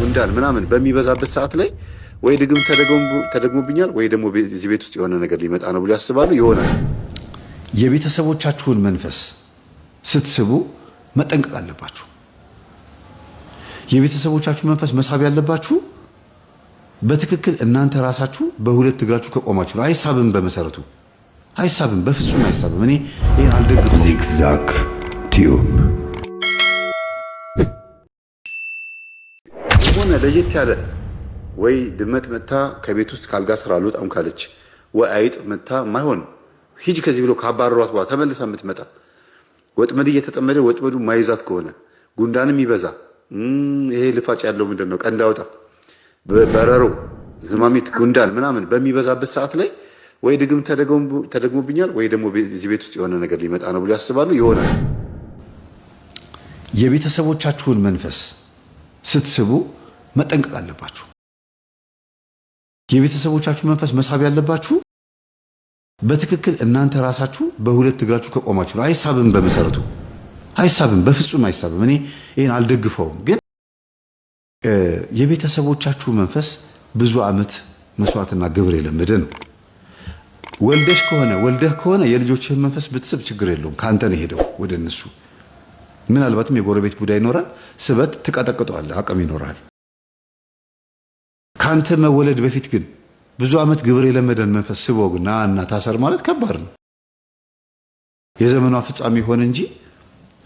ጉንዳን ምናምን በሚበዛበት ሰዓት ላይ ወይ ድግም ተደግሞብኛል ወይ ደግሞ እዚህ ቤት ውስጥ የሆነ ነገር ሊመጣ ነው ብሎ ያስባሉ። ይሆናል። የቤተሰቦቻችሁን መንፈስ ስትስቡ መጠንቀቅ አለባችሁ። የቤተሰቦቻችሁ መንፈስ መሳብ ያለባችሁ በትክክል እናንተ ራሳችሁ በሁለት እግራችሁ ከቆማችሁ ነው። አይሳብም፣ በመሰረቱ አይሳብም፣ በፍጹም አይሳብም። እኔ ይሄን አልደግፍም። ዚግዛግ ቲዩብ ሆነ ለየት ያለ ወይ ድመት መታ ከቤት ውስጥ ካልጋ ስራ አልወጣም ካለች ወይ አይጥ መታ ማይሆን ሂጅ ከዚህ ብሎ ካባረሯት በኋላ ተመልሳ የምትመጣ ወጥመድ እየተጠመደ ወጥመዱ ማይዛት ከሆነ ጉንዳንም ይበዛ ይሄ ልፋጭ ያለው ምንድነው ቀንድ አውጣ በረሮ ዝማሚት ጉንዳን ምናምን በሚበዛበት ሰዓት ላይ ወይ ድግም ተደግሞብኛል ወይ ደግሞ እዚህ ቤት ውስጥ የሆነ ነገር ሊመጣ ነው ብሎ ያስባሉ። ይሆናል። የቤተሰቦቻችሁን መንፈስ ስትስቡ መጠንቀቅ አለባችሁ። የቤተሰቦቻችሁ መንፈስ መሳብ ያለባችሁ በትክክል እናንተ ራሳችሁ በሁለት እግራችሁ ከቆማችሁ ነው። አይሳብም፣ በመሰረቱ አይሳብም፣ በፍጹም አይሳብም። እኔ ይሄን አልደግፈውም። ግን የቤተሰቦቻችሁ መንፈስ ብዙ ዓመት መስዋዕትና ግብር የለመደ ነው። ወልደህ ከሆነ የልጆችህን መንፈስ ብትስብ ችግር የለውም። ካንተ ነው ሄደው ወደ እነሱ። ምናልባትም የጎረቤት ቡዳ ይኖራል፣ ስበት ትቀጠቅጠዋለህ፣ አቅም ይኖራል። ካንተ መወለድ በፊት ግን ብዙ ዓመት ግብር የለመደን መንፈስ ስበው ግና እና ታሰር ማለት ከባድ ነው። የዘመኗ ፍጻሜ ሆነ እንጂ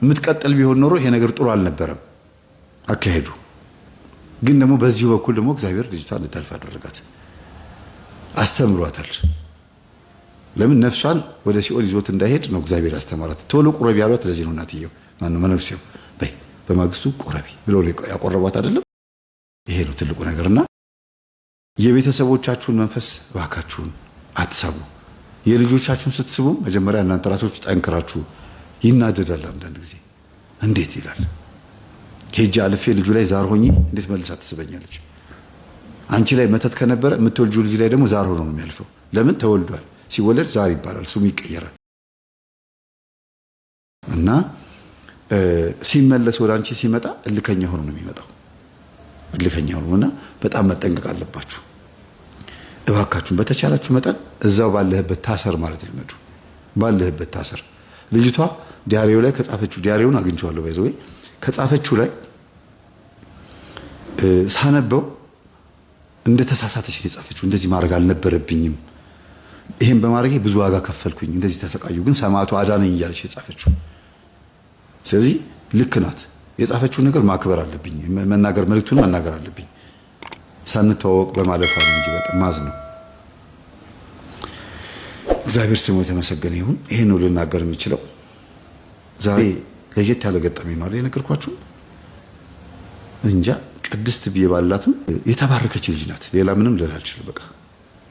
የምትቀጥል ቢሆን ኖሮ ይሄ ነገር ጥሩ አልነበረም አካሄዱ። ግን ደግሞ በዚሁ በኩል ደግሞ እግዚአብሔር ልጅቷን ልታልፍ አደረጋት፣ አስተምሯታል። ለምን ነፍሷን ወደ ሲኦል ይዞት እንዳይሄድ ነው እግዚአብሔር ያስተማራት። ቶሎ ቁረቢ ያሏት ለዚህ ነው። እናትየው ማነው መነኩሴው በይ በማግስቱ ቁረቢ ብለው ያቆረቧት አይደለም። ይሄ ነው ትልቁ ነገርና የቤተሰቦቻችሁን መንፈስ እባካችሁን አትሳቡ። የልጆቻችሁን ስትስቡ መጀመሪያ እናንተ ራሳችሁ ጠንክራችሁ። ይናደዳል አንዳንድ ጊዜ እንዴት ይላል ሄጄ አልፌ ልጁ ላይ ዛር ሆኜ እንዴት መልሳ ትስበኛለች? አንቺ ላይ መተት ከነበረ የምትወልጂው ልጅ ላይ ደግሞ ዛር ሆኖ ነው የሚያልፈው። ለምን ተወልዷል። ሲወለድ ዛር ይባላል፣ ስሙ ይቀየራል። እና ሲመለስ ወደ አንቺ ሲመጣ እልከኛ ሆኖ ነው የሚመጣው። እልከኛ ሆኖና በጣም መጠንቀቅ አለባችሁ እባካችሁን። በተቻላችሁ መጠን እዛው ባለህበት ታሰር ማለት ልመዱ። ባለህበት ታሰር። ልጅቷ ዲያሪው ላይ ከጻፈችው ዲያሪውን አግኝቼዋለሁ ባይዘው ከጻፈችው ላይ ሳነበው እንደተሳሳተች ነው የጻፈችው። እንደዚህ ማድረግ አልነበረብኝም፣ ይሄን በማድረጌ ብዙ ዋጋ ከፈልኩኝ፣ እንደዚህ ተሰቃዩ፣ ግን ሰማዕቱ አዳነኝ እያለች የጻፈችው። ስለዚህ ልክ ናት። የጻፈችውን ነገር ማክበር አለብኝ፣ መናገር መልእክቱን መናገር አለብኝ። ሳንተዋወቅ በማለፏ ነው እንጂ በጣም ማዝ ነው። እግዚአብሔር ስሙ የተመሰገነ ይሁን። ይሄን ነው ልናገር የምችለው። ዛሬ ለየት ያለ ገጠመኝ ነው የነገርኳችሁ። እንጃ ቅድስት ብዬ ባላትም የተባረከች ልጅ ናት። ሌላ ምንም ልል አልችልም። በቃ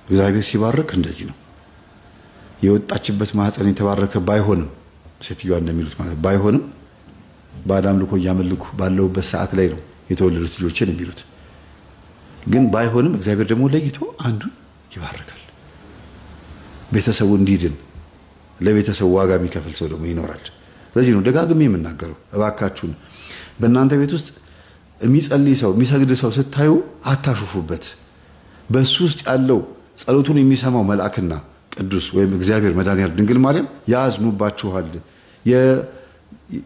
እግዚአብሔር ሲባርክ እንደዚህ ነው። የወጣችበት ማህፀን የተባረከ ባይሆንም ሴትዮዋ እንደሚሉት ማለት ባይሆንም በአዳም ልኮ እያመልኩ ባለውበት ሰዓት ላይ ነው የተወለዱት ልጆችን የሚሉት። ግን ባይሆንም እግዚአብሔር ደግሞ ለይቶ አንዱን ይባርካል። ቤተሰቡ እንዲድን ለቤተሰቡ ዋጋ የሚከፍል ሰው ደግሞ ይኖራል። ስለዚህ ነው ደጋግሜ የምናገረው፣ እባካችሁን በእናንተ ቤት ውስጥ የሚጸልይ ሰው የሚሰግድ ሰው ስታዩ አታሹፉበት። በሱ ውስጥ ያለው ጸሎቱን የሚሰማው መልአክና ቅዱስ ወይም እግዚአብሔር መድኃኒዓለም ድንግል ማርያም ያዝኑባችኋል።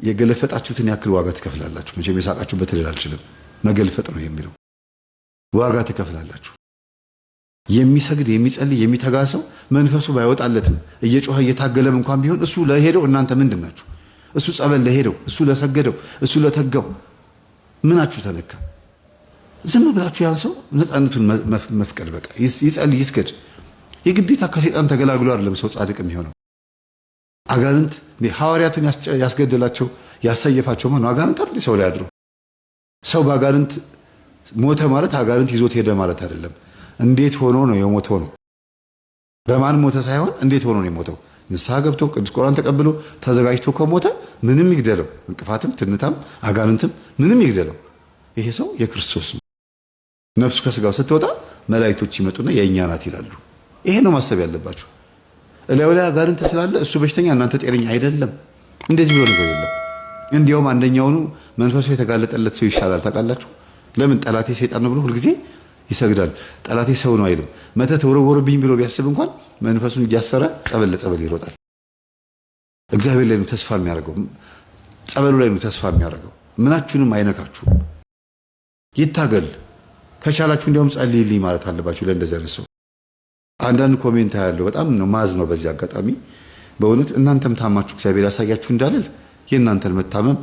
የገለፈጣችሁትን ያክል ዋጋ ትከፍላላችሁ። መቼም የሳቃችሁበት ልል አልችልም። መገልፈጥ ነው የሚለው። ዋጋ ትከፍላላችሁ። የሚሰግድ የሚጸልይ የሚተጋ ሰው መንፈሱ ባይወጣለትም እየጮኸ እየታገለም እንኳን ቢሆን እሱ ለሄደው እናንተ ምንድን ናችሁ? እሱ ጸበል ለሄደው፣ እሱ ለሰገደው፣ እሱ ለተጋው ምናችሁ ተነካ? ዝም ብላችሁ ያን ሰው ነፃነቱን መፍቀድ በቃ ይጸልይ ይስገድ። የግዴታ ከሰይጣን ተገላግሎ አይደለም ሰው ጻድቅ የሚሆነው። አጋንንት ሐዋርያትን ያስገደላቸው ያሰየፋቸው ማነው? አጋንንት አይደል ሰው ላይ አድሮ። ሰው በአጋንንት ሞተ ማለት አጋንንት ይዞት ሄደ ማለት አይደለም። እንዴት ሆኖ ነው የሞተው ነው። በማን ሞተ ሳይሆን እንዴት ሆኖ ነው የሞተው። ንስሐ ገብቶ ቅዱስ ቁርባን ተቀብሎ ተዘጋጅቶ ከሞተ ምንም ይግደለው፣ እንቅፋትም ትንታም አጋንንትም ምንም ይግደለው፣ ይሄ ሰው የክርስቶስ ነው። ነፍሱ ከስጋው ስትወጣ መላእክቶች ይመጡና የእኛ ናት ይላሉ። ይሄ ነው ማሰብ ያለባችሁ። እላዩ ላይ አጋንንት ስላለ እሱ በሽተኛ እናንተ ጤነኛ አይደለም። እንደዚህ ብሎ ነገር የለም። እንዲያውም አንደኛውኑ መንፈሱ የተጋለጠለት ሰው ይሻላል። ታውቃላችሁ? ለምን ጠላቴ ሰይጣን ነው ብሎ ሁልጊዜ ይሰግዳል። ጠላቴ ሰው ነው አይልም። መተት ወረወረብኝ ብሎ ቢያስብ እንኳን መንፈሱን እያሰረ ጸበል ለጸበል ይሮጣል። እግዚአብሔር ላይ ነው ተስፋ የሚያደርገው። ጸበሉ ላይ ነው ተስፋ የሚያደርገው። ምናችሁንም አይነካችሁም። ይታገል። ከቻላችሁ እንዲያውም ጸልይልኝ ማለት አለባችሁ ለእንደዚህ አይነት ሰው። አንዳንድ ኮሜንት ያለው በጣም ነው ማዝ ነው። በዚህ አጋጣሚ በእውነት እናንተም ታማችሁ እግዚአብሔር ያሳያችሁ እንዳልል የእናንተን መታመም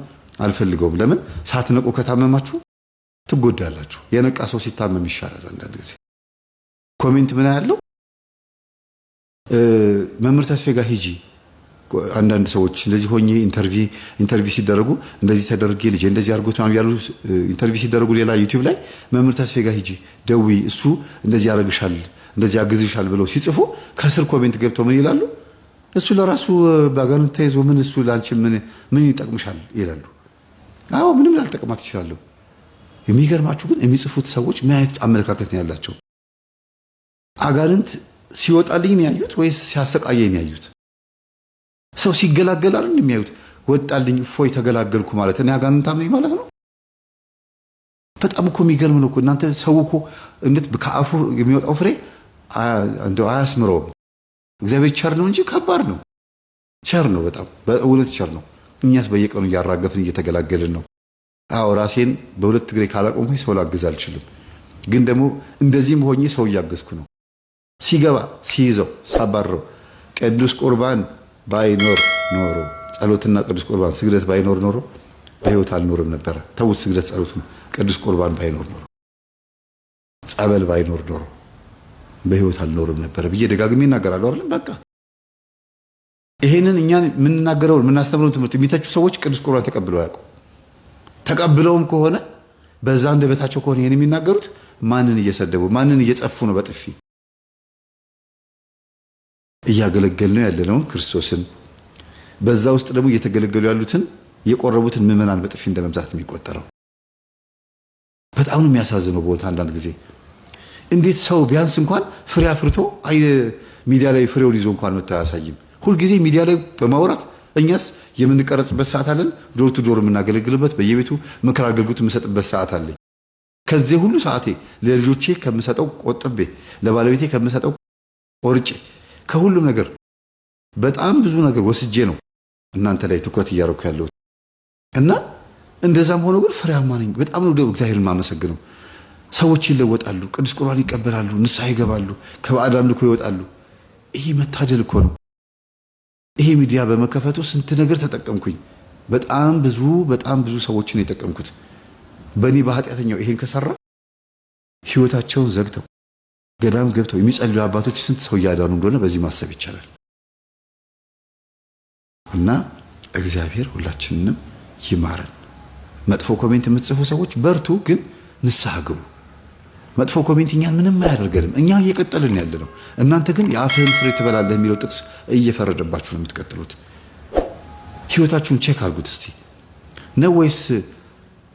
አልፈልገውም። ለምን ሳትነቁ ከታመማችሁ ትጎዳላችሁ። የነቃ ሰው ሲታመም ይሻላል። አንዳንድ ጊዜ ኮሜንት ምን ያለው መምህር ተስፋዬ ጋር ሂጂ። አንዳንድ ሰዎች እንደዚህ ሆኜ ኢንተርቪው ሲደረጉ እንደዚህ ተደርጌ ልጅ እንደዚህ አድርጎት ነው ያሉ ኢንተርቪው ሲደረጉ ሌላ ዩቲዩብ ላይ መምህር ተስፋዬ ጋር ሂጂ ደዊ እሱ እንደዚህ ያደርግሻል እንደዚህ ያግዝሻል ብለው ሲጽፉ ከስር ኮሜንት ገብተው ምን ይላሉ? እሱ ለራሱ ባጋኑ ተይዞ ምን እሱ ላንቺ ምን ይጠቅምሻል ይላሉ። አዎ ምንም ላልጠቅማት ይችላል። የሚገርማችሁ ግን የሚጽፉት ሰዎች ምን አይነት አመለካከት ነው ያላቸው? አጋንንት ሲወጣልኝ ነው ያዩት ወይስ ሲያሰቃየኝ ነው ያዩት? ሰው ሲገላገል አይደል የሚያዩት? ወጣልኝ እፎይ ተገላገልኩ ማለት እኔ አጋንንት አመኝ ማለት ነው። በጣም እኮ የሚገርም ነው እኮ እናንተ። ሰው እኮ እንዴት ከአፉ የሚወጣው ፍሬ እንደው አያስምረውም። እግዚአብሔር ቸር ነው እንጂ ከባድ ነው። ቸር ነው፣ በጣም በእውነት ቸር ነው። እኛስ በየቀኑ እያራገፍን እየተገላገልን ነው። አዎ ራሴን በሁለት እግሬ ካላቆምኩኝ ሰው ላግዝ አልችልም። ግን ደግሞ እንደዚህም ሆኜ ሰው እያገዝኩ ነው። ሲገባ ሲይዘው ሳባረው ቅዱስ ቁርባን ባይኖር ኖሮ ጸሎትና ቅዱስ ቁርባን ስግደት ባይኖር ኖሮ በህይወት አልኖርም ነበረ። ተውት ስግደት ጸሎቱን ቅዱስ ቁርባን ባይኖር ኖሮ ጸበል ባይኖር ኖሮ በህይወት አልኖርም ነበረ ብዬ ደጋግሜ እናገራለሁ አይደል? በቃ ይሄንን እኛን የምንናገረው የምናስተምረውን ትምህርት የሚተቹ ሰዎች ቅዱስ ቁርባን ተቀብለው ያውቁ። ተቀብለውም ከሆነ በዛ እንደበታቸው ከሆነ ይሄን የሚናገሩት ማንን እየሰደቡ ማንን እየጸፉ ነው? በጥፊ እያገለገልነው ያለነውን ክርስቶስን በዛ ውስጥ ደግሞ እየተገለገሉ ያሉትን የቆረቡትን ምዕመናን በጥፊ እንደመብዛት የሚቆጠረው በጣም ነው የሚያሳዝነው። ቦታ አንዳንድ ጊዜ እንዴት ሰው ቢያንስ እንኳን ፍሬ አፍርቶ ሚዲያ ላይ ፍሬውን ይዞ እንኳን መጥቶ አያሳይም? ሁልጊዜ ሚዲያ ላይ በማውራት እኛስ የምንቀረጽበት ሰዓት አለን። ዶር ቱ ዶር የምናገለግልበት በየቤቱ ምክር አገልግሎት የምሰጥበት ሰዓት አለኝ። ከዚህ ሁሉ ሰዓቴ ለልጆቼ ከምሰጠው ቆጥቤ ለባለቤቴ ከምሰጠው ቆርጬ ከሁሉም ነገር በጣም ብዙ ነገር ወስጄ ነው እናንተ ላይ ትኩረት እያደረኩ ያለሁት እና እንደዛም ሆኖ ግን ፍሬያማ ነኝ። በጣም ነው እግዚአብሔርን ማመሰግነው። ሰዎች ይለወጣሉ፣ ቅዱስ ቁርባን ይቀበላሉ፣ ንስሐ ይገባሉ፣ ከባዕድ አምልኮ ይወጣሉ። ይሄ መታደል እኮ ነው። ይሄ ሚዲያ በመከፈቱ ስንት ነገር ተጠቀምኩኝ። በጣም ብዙ ሰዎችን የጠቀምኩት በእኔ በኃጢአተኛው ይሄን ከሰራ ህይወታቸውን ዘግተው ገዳም ገብተው የሚጸልዩ አባቶች ስንት ሰው እያዳኑ እንደሆነ በዚህ ማሰብ ይቻላል። እና እግዚአብሔር ሁላችንንም ይማረን። መጥፎ ኮሜንት የምትጽፉ ሰዎች በርቱ፣ ግን ንስሐ ግቡ። መጥፎ ኮሜንት እኛን ምንም አያደርገንም። እኛ እየቀጠልን ያለ ነው። እናንተ ግን የአፍህን ፍሬ ትበላለህ የሚለው ጥቅስ እየፈረደባችሁ ነው የምትቀጥሉት። ህይወታችሁን ቼክ አድርጉት እስቲ። ነው ወይስ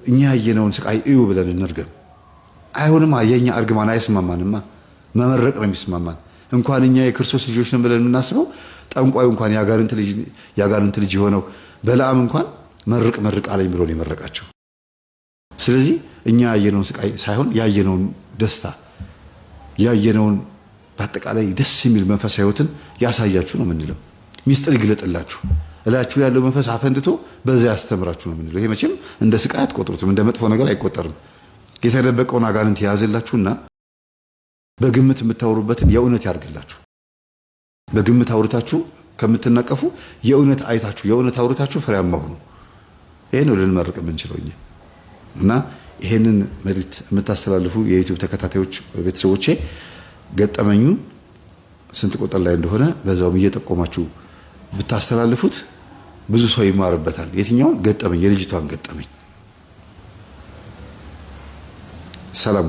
እኛ ያየነውን ስቃይ እዩ ብለን እንርገም? አይሆንማ። የኛ እርግማን አይስማማንማ። መመረቅ ነው የሚስማማን። እንኳን እኛ የክርስቶስ ልጆች ነን ብለን የምናስበው ጠንቋዩ እንኳን ያጋንንት ልጅ የሆነው በለዓም እንኳን መርቅ አለኝ ብሎ ነው የመረቃቸው። ስለዚህ እኛ ያየነውን ስቃይ ሳይሆን ያየነውን ደስታ ያየነውን በአጠቃላይ ደስ የሚል መንፈሳዊ ህይወትን ያሳያችሁ ነው የምንለው። ሚስጥር ይግለጥላችሁ፣ እላችሁ ያለው መንፈስ አፈንድቶ በዛ ያስተምራችሁ ነው የምንለው። ይሄ መቼም እንደ ስቃይ አትቆጥሩትም፣ እንደ መጥፎ ነገር አይቆጠርም። የተደበቀውን አጋንንት የያዘላችሁና በግምት የምታወሩበትን የእውነት ያርግላችሁ። በግምት አውርታችሁ ከምትነቀፉ የእውነት አይታችሁ የእውነት አውርታችሁ ፍሬያማ ሁኑ። ይሄ ነው ልንመርቅ የምንችለው እና ይሄንን መልእክት የምታስተላልፉ የዩቲዩብ ተከታታዮች ቤተሰቦቼ ገጠመኙ ስንት ቁጥር ላይ እንደሆነ በዛውም እየጠቆማችሁ ብታስተላልፉት ብዙ ሰው ይማርበታል። የትኛውን ገጠመኝ? የልጅቷን ገጠመኝ። ሰላም